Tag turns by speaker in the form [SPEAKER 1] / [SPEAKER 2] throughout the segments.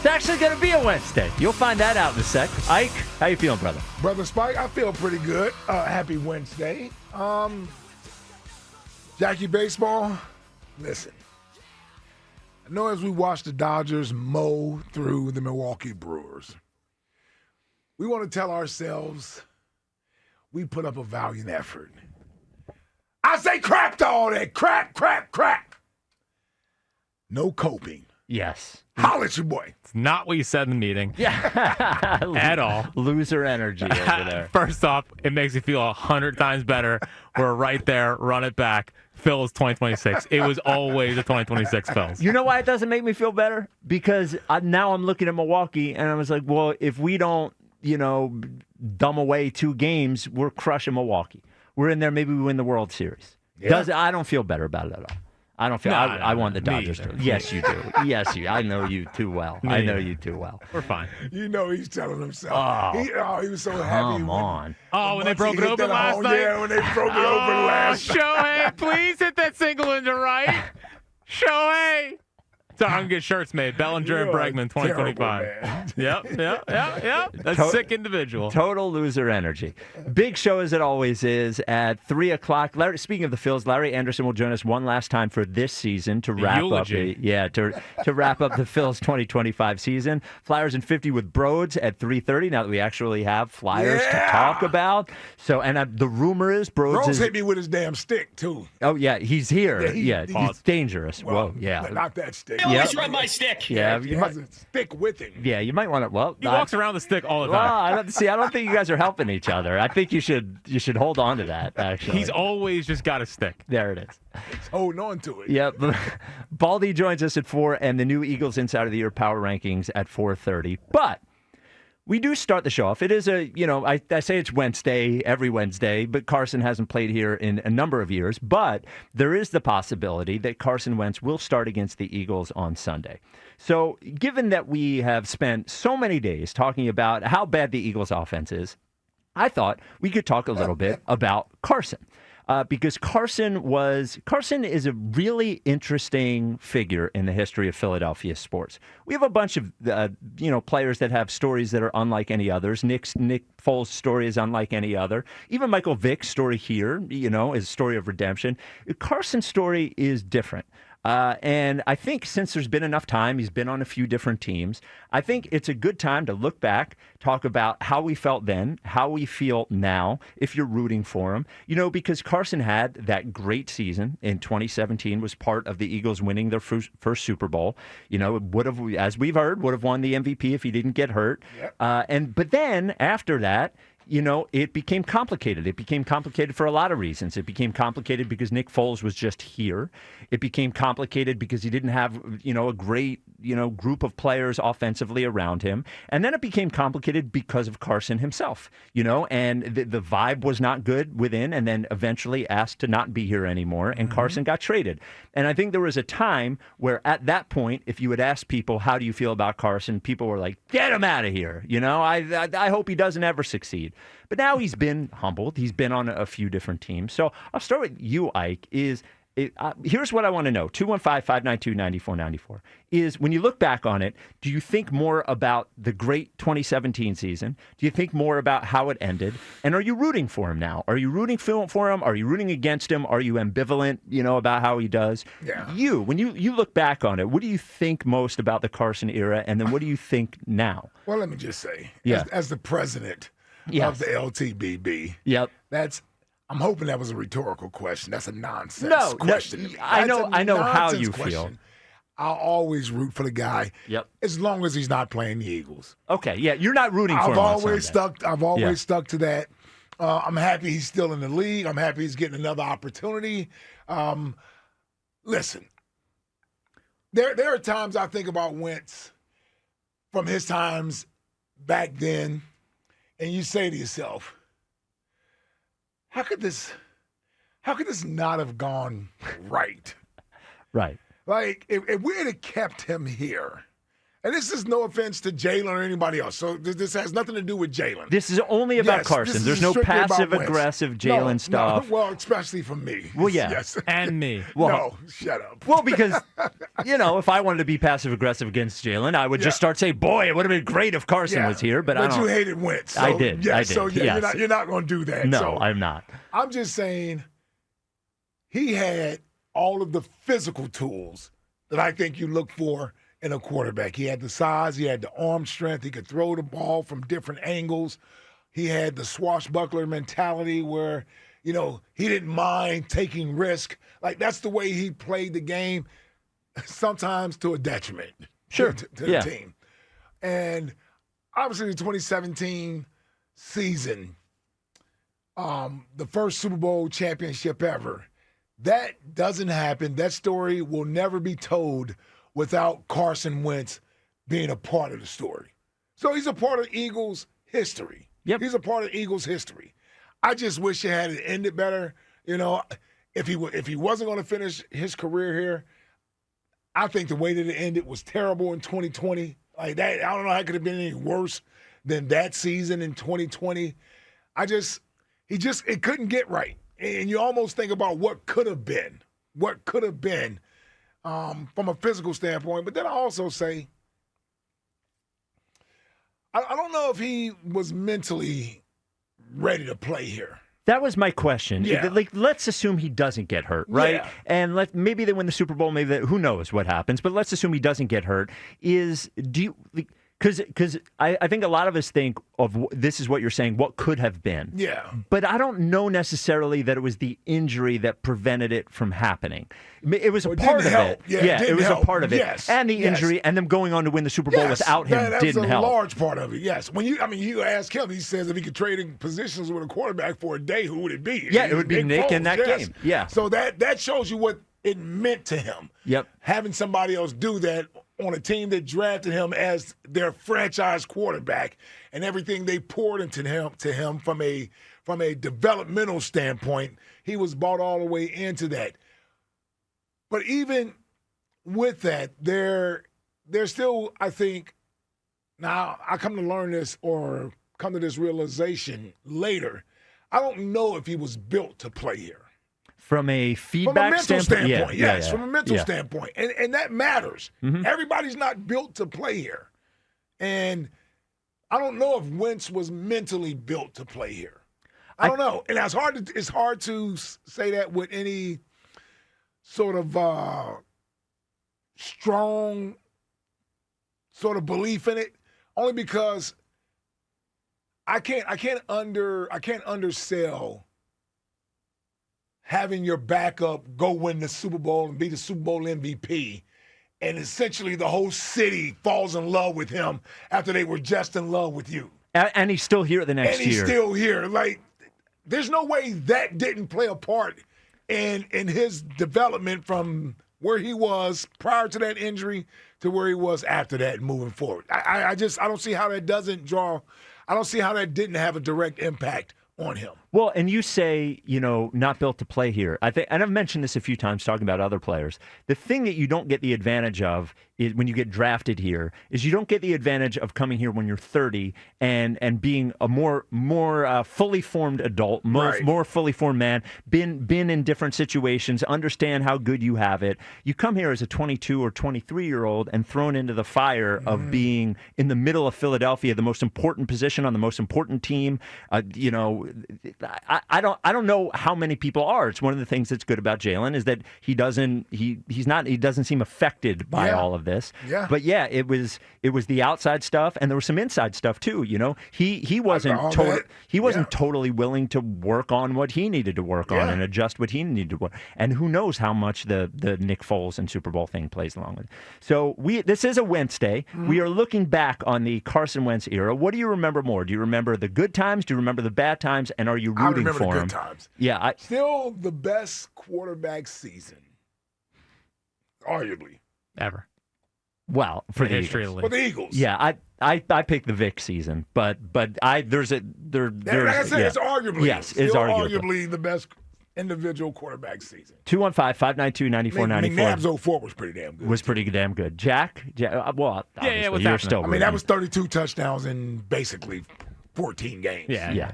[SPEAKER 1] It's actually going to be a Wednesday. You'll find that out in a sec. Ike, how you feeling, brother?
[SPEAKER 2] Brother Spike, I feel pretty good. Happy Wednesday. Jackie Baseball, listen. I know as we watch the Dodgers mow through the Milwaukee Brewers, we want to tell ourselves we put up a valiant effort. I say crap to all that. Crap. No coping.
[SPEAKER 1] Yes.
[SPEAKER 2] Holla at your boy.
[SPEAKER 3] It's not what you said in the meeting.
[SPEAKER 1] Yeah.
[SPEAKER 3] At all.
[SPEAKER 1] Loser energy over there.
[SPEAKER 3] First off, it makes you feel 100 times better. We're right there. Run it back. Phil's 2026. It was always a 2026 Phil's.
[SPEAKER 1] You know why it doesn't make me feel better? Because now I'm looking at Milwaukee, and I was like, well, if we don't, dumb away 2 games, we're crushing Milwaukee. We're in there. Maybe we win the World Series.
[SPEAKER 2] Yeah.
[SPEAKER 1] I don't feel better about it at all. I don't feel. I want the Dodgers to. Yes, you do. Yes, you. I know you too well. I know you too well.
[SPEAKER 3] We're fine.
[SPEAKER 2] He's telling himself. He was so happy.
[SPEAKER 1] Come on.
[SPEAKER 3] When they broke it open last night?
[SPEAKER 2] Yeah, when they broke it open last night.
[SPEAKER 3] Shohei, please hit that single into right. Shohei. So I can get shirts made. Bellinger and Bregman, 2025. Yep. That's sick individual.
[SPEAKER 1] Total loser energy. Big show as it always is at 3 o'clock. Speaking of the Phils, Larry Anderson will join us one last time for this season to wrap up to wrap up the Phils 2025 season. Flyers in 50 with Broads at 3:30. Now that we actually have Flyers to talk about. So the rumor is Broads
[SPEAKER 2] hit me with his damn stick too.
[SPEAKER 1] Oh yeah, he's here. He's dangerous.
[SPEAKER 2] Well,
[SPEAKER 1] whoa, yeah.
[SPEAKER 2] Not that stick.
[SPEAKER 4] He always rub my stick.
[SPEAKER 1] Yeah,
[SPEAKER 2] he has a stick with him.
[SPEAKER 1] Yeah, you might want to. Well,
[SPEAKER 3] he walks around the stick all the time.
[SPEAKER 1] I don't think you guys are helping each other. I think you should hold on to that. Actually,
[SPEAKER 3] he's always just got a stick.
[SPEAKER 1] There it is.
[SPEAKER 2] He's holding on to it.
[SPEAKER 1] Yep. Baldy joins us at 4, and the new Eagles Inside of the Year Power Rankings at 4:30. But we do start the show off. It is I say it's Wednesday, every Wednesday, but Carson hasn't played here in a number of years. But there is the possibility that Carson Wentz will start against the Eagles on Sunday. So given that we have spent so many days talking about how bad the Eagles offense is, I thought we could talk a little bit about Carson. Because Carson is a really interesting figure in the history of Philadelphia sports. We have a bunch of players that have stories that are unlike any others. Nick Foles' story is unlike any other. Even Michael Vick's story here, is a story of redemption. Carson's story is different. And I think since there's been enough time, he's been on a few different teams, I think it's a good time to look back, talk about how we felt then, how we feel now, if you're rooting for him. Because Carson had that great season in 2017, was part of the Eagles winning their first Super Bowl. Would have, as we've heard, would have won the MVP if he didn't get hurt. Yep. But then after that, it became complicated. It became complicated for a lot of reasons. It became complicated because Nick Foles was just here. It became complicated because he didn't have, a great, group of players offensively around him. And then it became complicated because of Carson himself, and the vibe was not good within, and then eventually asked to not be here anymore, and Carson got traded. And I think there was a time where at that point, if you had asked people, how do you feel about Carson? People were like, get him out of here. I hope he doesn't ever succeed. But now he's been humbled. He's been on a few different teams. So I'll start with you, Ike. Here's what I want to know. 215-592-9494 is, when you look back on it, do you think more about the great 2017 season? Do you think more about how it ended? And are you rooting for him now? Are you rooting for him? Are you rooting against him? Are you ambivalent, about how he does?
[SPEAKER 2] Yeah.
[SPEAKER 1] When you look back on it, what do you think most about the Carson era? And then what do you think now?
[SPEAKER 2] Well, let me just say, as the president of the LTBB, I'm hoping that was a rhetorical question. That's a nonsense question.
[SPEAKER 1] No, I know how you feel.
[SPEAKER 2] I'll always root for the guy.
[SPEAKER 1] Yep.
[SPEAKER 2] As long as he's not playing the Eagles.
[SPEAKER 1] Okay. Yeah. You're not rooting for him.
[SPEAKER 2] I've always stuck to that. I'm happy he's still in the league. I'm happy he's getting another opportunity. Listen, there are times I think about Wentz from his times back then, and you say to yourself, how could this not have gone right?
[SPEAKER 1] Right.
[SPEAKER 2] Like, if we had kept him here And this is no offense to Jalen or anybody else. So this has nothing to do with Jalen.
[SPEAKER 1] This is only about Carson. There's no passive-aggressive Jalen stuff.
[SPEAKER 2] No, well, especially from me.
[SPEAKER 1] Well, yeah.
[SPEAKER 2] Yes.
[SPEAKER 3] And me.
[SPEAKER 1] Well,
[SPEAKER 2] no, shut up.
[SPEAKER 1] Well, because, if I wanted to be passive-aggressive against Jalen, I would just start saying, boy, it would have been great if Carson was here. But I don't.
[SPEAKER 2] you hated Wentz. So,
[SPEAKER 1] I did.
[SPEAKER 2] Yeah,
[SPEAKER 1] I did.
[SPEAKER 2] So
[SPEAKER 1] yes.
[SPEAKER 2] you're not going to do that.
[SPEAKER 1] No,
[SPEAKER 2] so
[SPEAKER 1] I'm not.
[SPEAKER 2] I'm just saying he had all of the physical tools that I think you look for in a quarterback. He had the size, he had the arm strength, he could throw the ball from different angles. He had the swashbuckler mentality where, he didn't mind taking risk. Like, that's the way he played the game, sometimes to a detriment
[SPEAKER 1] to
[SPEAKER 2] the team. And obviously the 2017 season, the first Super Bowl championship ever, that doesn't happen. That story will never be told without Carson Wentz being a part of the story. So he's a part of Eagles history.
[SPEAKER 1] Yep.
[SPEAKER 2] He's a part of Eagles history. I just wish it had ended better. If he wasn't going to finish his career here, I think the way that it ended was terrible in 2020. Like that, I don't know how it could have been any worse than that season in 2020. It couldn't get right. And you almost think about what could have been. From a physical standpoint. But then I also say, I don't know if he was mentally ready to play here.
[SPEAKER 1] That was my question.
[SPEAKER 2] Yeah.
[SPEAKER 1] Let's assume he doesn't get hurt, right?
[SPEAKER 2] Yeah.
[SPEAKER 1] And maybe they win the Super Bowl. Who knows what happens? But let's assume he doesn't get hurt. Because I think a lot of us think of this is what you're saying, what could have been.
[SPEAKER 2] Yeah.
[SPEAKER 1] But I don't know necessarily that it was the injury that prevented it from happening. It was a part of it.
[SPEAKER 2] Yeah,
[SPEAKER 1] it was a part of it.
[SPEAKER 2] Yes.
[SPEAKER 1] And the injury and them going on to win the Super Bowl without him didn't help.
[SPEAKER 2] That's a large part of it, yes. You ask him, he says if he could trade in positions with a quarterback for a day, who would it be?
[SPEAKER 1] Yeah, it would be Nick in that game. Yeah.
[SPEAKER 2] So that shows you what it meant to him.
[SPEAKER 1] Yep.
[SPEAKER 2] Having somebody else do that on a team that drafted him as their franchise quarterback and everything they poured into him from a developmental standpoint, he was bought all the way into that. But even with that, there's still, I think, now I come to learn this or come to this realization later, I don't know if he was built to play here.
[SPEAKER 1] From a feedback standpoint?
[SPEAKER 2] Yes, from a mental standpoint. And that matters.
[SPEAKER 1] Mm-hmm.
[SPEAKER 2] Everybody's not built to play here. And I don't know if Wentz was mentally built to play here. I don't know. And it's hard to say that with any sort of strong sort of belief in it, only because I can't undersell having your backup go win the Super Bowl and be the Super Bowl MVP, and essentially the whole city falls in love with him after they were just in love with you.
[SPEAKER 1] And he's still here the next year.
[SPEAKER 2] And he's still here. Like, there's no way that didn't play a part in his development from where he was prior to that injury to where he was after that moving forward. I don't see how that I don't see how that didn't have a direct impact on him.
[SPEAKER 1] Well, and you say, not built to play here. I think, and I've mentioned this a few times talking about other players. The thing that you don't get the advantage of is when you get drafted here is you don't get the advantage of coming here when you're 30 and being a more fully formed adult, more fully formed man, been in different situations, understand how good you have it. You come here as a 22 or 23-year-old and thrown into the fire of being in the middle of Philadelphia, the most important position on the most important team. I don't know how many people are. It's one of the things that's good about Jalen is that he doesn't seem affected by all of this.
[SPEAKER 2] Yeah.
[SPEAKER 1] But yeah, it was the outside stuff, and there was some inside stuff too. He wasn't totally willing to work on what he needed to work on and adjust what he needed to work. And who knows how much the Nick Foles and Super Bowl thing plays along with. So this is a Wednesday. Mm-hmm. We are looking back on the Carson Wentz era. What do you remember more? Do you remember the good times? Do you remember the bad times? And are you rooting for him?
[SPEAKER 2] I remember the good times.
[SPEAKER 1] Yeah,
[SPEAKER 2] still the best quarterback season, arguably
[SPEAKER 3] ever.
[SPEAKER 1] Well, for the
[SPEAKER 3] history
[SPEAKER 1] Eagles.
[SPEAKER 2] For the Eagles.
[SPEAKER 1] Yeah, I picked the Vic season, but
[SPEAKER 2] like I said, it's arguably.
[SPEAKER 1] Yes,
[SPEAKER 2] it's
[SPEAKER 1] arguably
[SPEAKER 2] the best individual quarterback season.
[SPEAKER 1] 215-592-9494.
[SPEAKER 2] McNabb's 04 was pretty damn good.
[SPEAKER 1] Was pretty damn good. Jack well,
[SPEAKER 3] yeah, what's
[SPEAKER 1] you're
[SPEAKER 3] happening?
[SPEAKER 1] still
[SPEAKER 2] I
[SPEAKER 1] rooting.
[SPEAKER 2] mean, that was 32 touchdowns in basically 14 games.
[SPEAKER 3] Yeah.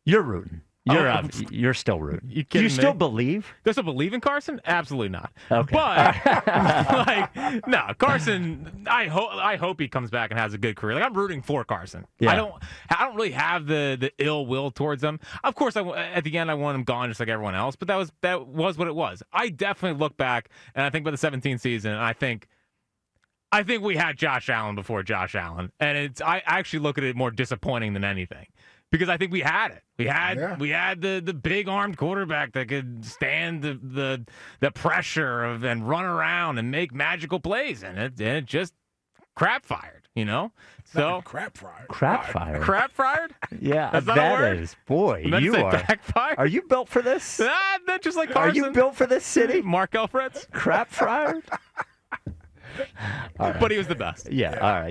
[SPEAKER 1] You're rooting. You're still rooting.
[SPEAKER 3] You
[SPEAKER 1] Do you
[SPEAKER 3] kidding
[SPEAKER 1] still
[SPEAKER 3] me?
[SPEAKER 1] believe?
[SPEAKER 3] Do I still believe in Carson? Absolutely not.
[SPEAKER 1] Okay.
[SPEAKER 3] But no, Carson. I hope he comes back and has a good career. Like I'm rooting for Carson.
[SPEAKER 1] Yeah.
[SPEAKER 3] I don't really have the ill will towards him. Of course, at the end I want him gone just like everyone else. But that was what it was. I definitely look back and I think about the 2017 season, and I think we had Josh Allen before Josh Allen, and I actually look at it more disappointing than anything. Because I think we had it. We had the big armed quarterback that could stand the pressure and run around and make magical plays, and it just crap fired, you know. So
[SPEAKER 2] crap fired.
[SPEAKER 3] Crap fired.
[SPEAKER 1] Yeah,
[SPEAKER 3] That's not a
[SPEAKER 1] that
[SPEAKER 3] word?
[SPEAKER 1] is. Boy,
[SPEAKER 3] Meant to
[SPEAKER 1] you
[SPEAKER 3] say
[SPEAKER 1] are.
[SPEAKER 3] backfired?
[SPEAKER 1] Are you built for this?
[SPEAKER 3] Not just like
[SPEAKER 1] Are
[SPEAKER 3] Carson.
[SPEAKER 1] you built for this city?
[SPEAKER 3] Markel Fritz.
[SPEAKER 1] Crap fired?
[SPEAKER 3] But he was the best.
[SPEAKER 1] Yeah. All right.